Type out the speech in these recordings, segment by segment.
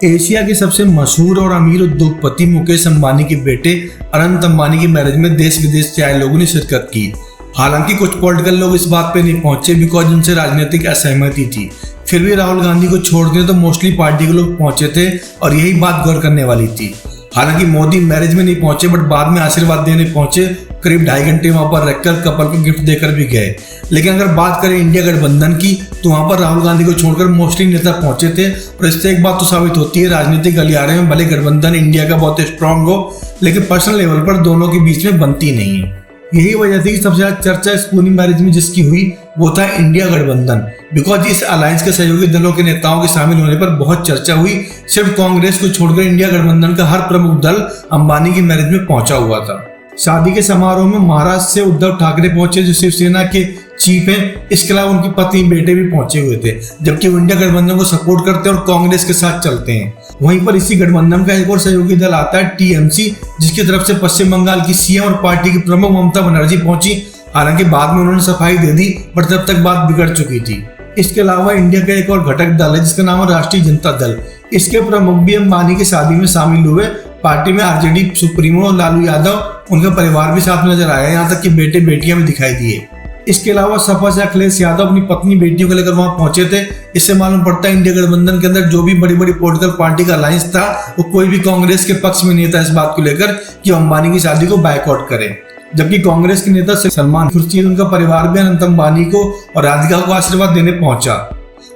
Asia के सबसे मशहूर और अमीर उद्योगपति मुकेश अंबानी के बेटे अनंत अंबानी की मैरिज में देश विदेश से आए लोगों ने शिरकत की। हालांकि कुछ पॉलिटिकल लोग इस बात पे नहीं पहुंचे बिकॉज उनसे राजनीतिक असहमति थी। फिर भी राहुल गांधी को छोड़कर तो मोस्टली पार्टी के लोग पहुंचे थे और यही बात गौर करने वाली थी। हालांकि मोदी मैरिज में नहीं पहुंचे बट बाद में आशीर्वाद देने पहुंचे। करीब 2.5 घंटे वहां पर रखकर कपल को गिफ्ट देकर भी गए। लेकिन अगर बात करें इंडिया गठबंधन की तो वहां पर राहुल गांधी को छोड़कर मोस्टली नेता पहुंचे थे। और इससे एक बात तो साबित होती है, राजनीतिक गलियारे में भले गठबंधन इंडिया का बहुत स्ट्रांग हो लेकिन पर्सनल लेवल पर दोनों के बीच में बनती नहीं है। यही वजह थी कि सबसे ज्यादा चर्चा इस पूरी मैरिज में जिसकी हुई वो था इंडिया गठबंधन। बिकॉज इस अलायंस के सहयोगी दलों के नेताओं के शामिल होने पर बहुत चर्चा हुई। सिर्फ कांग्रेस को छोड़कर इंडिया गठबंधन का हर प्रमुख दल अंबानी की मैरिज में पहुंचा हुआ था। शादी के समारोह में महाराष्ट्र से उद्धव ठाकरे पहुंचे जो शिवसेना के चीफ हैं। इसके अलावा उनकी पत्नी बेटे भी पहुंचे हुए थे, जबकि वो इंडिया गठबंधन को सपोर्ट करते हैं और कांग्रेस के साथ चलते हैं। वहीं पर इसी गठबंधन का एक और सहयोगी दल आता है टीएमसी, जिसकी तरफ से पश्चिम बंगाल की सीएम और पार्टी की प्रमुख ममता बनर्जी पहुंची। हालांकि बाद में उन्होंने सफाई दे दी बट तब तक बात बिगड़ चुकी थी। इसके अलावा इंडिया का एक और घटक दल है जिसका नाम है राष्ट्रीय जनता दल। इसके प्रमुख भी अंबानी की शादी में शामिल हुए। पार्टी में आरजेडी सुप्रीमो लालू यादव, उनका परिवार भी साथ नजर आया, यहाँ तक कि बेटे बेटियां भी दिखाई दिए। इसके अलावा सपा से अखिलेश यादव अपनी पत्नी बेटियों को लेकर वहां पहुंचे थे। इससे मालूम पड़ता है इंडिया गठबंधन के अंदर जो भी बड़ी बड़ी पॉलिटिकल पार्टी का अलायंस था वो कोई भी कांग्रेस के पक्ष में नहीं था इस बात को लेकर कि अंबानी की शादी को बायकॉट करे। जबकि कांग्रेस के नेता सलमान खुर्शीद, उनका परिवार भी अनंत अंबानी को और राधिका को आशीर्वाद देने पहुंचा।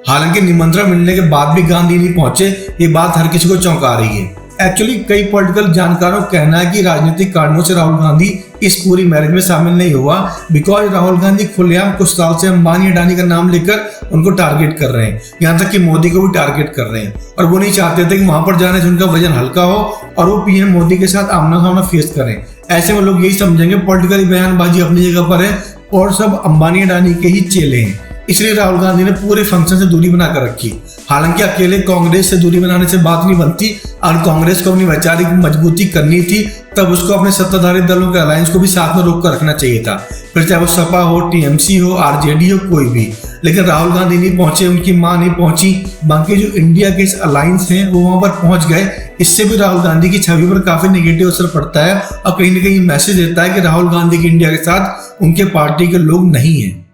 हालांकि निमंत्रण मिलने के बाद भी गांधी नहीं पहुंचे, ये बात हर किसी को चौंका रही है। एक्चुअली कई पॉलिटिकल जानकारों का कहना है कि राजनीतिक कारणों से राहुल गांधी इस पूरी मैरिज में शामिल नहीं हुआ बिकॉज राहुल गांधी खुलेआम कुछ साल से अंबानी अडानी का नाम लेकर उनको टारगेट कर रहे हैं, यहाँ तक कि मोदी को भी टारगेट कर रहे हैं। और वो नहीं चाहते थे कि वहां पर जाने से उनका वजन हल्का हो और वो पीएम मोदी के साथ आमना सामना फेस करें। ऐसे में लोग यही समझेंगे पॉलिटिकल बयानबाजी अपनी जगह पर है और सब अंबानी अडानी के ही चेले हैं, इसलिए राहुल गांधी ने पूरे फंक्शन से दूरी बनाकर रखी। हालांकि अकेले कांग्रेस से दूरी बनाने से बात नहीं बनती। अगर कांग्रेस को अपनी वैचारिक मजबूती करनी थी तब उसको अपने सत्ताधारी दलों के अलायंस को भी साथ में रोक कर रखना चाहिए था, फिर चाहे वो सपा हो, टीएमसी हो, आरजेडी हो, कोई भी। लेकिन राहुल गांधी नहीं पहुंचे, उनकी मां नहीं पहुंची, बाकी जो इंडिया के अलायंस हैं वो वहां पर पहुंच गए। इससे भी राहुल गांधी की छवि पर काफी नेगेटिव असर पड़ता है और कहीं ना कहीं मैसेज देता है कि राहुल गांधी की इंडिया के साथ उनके पार्टी के लोग नहीं है।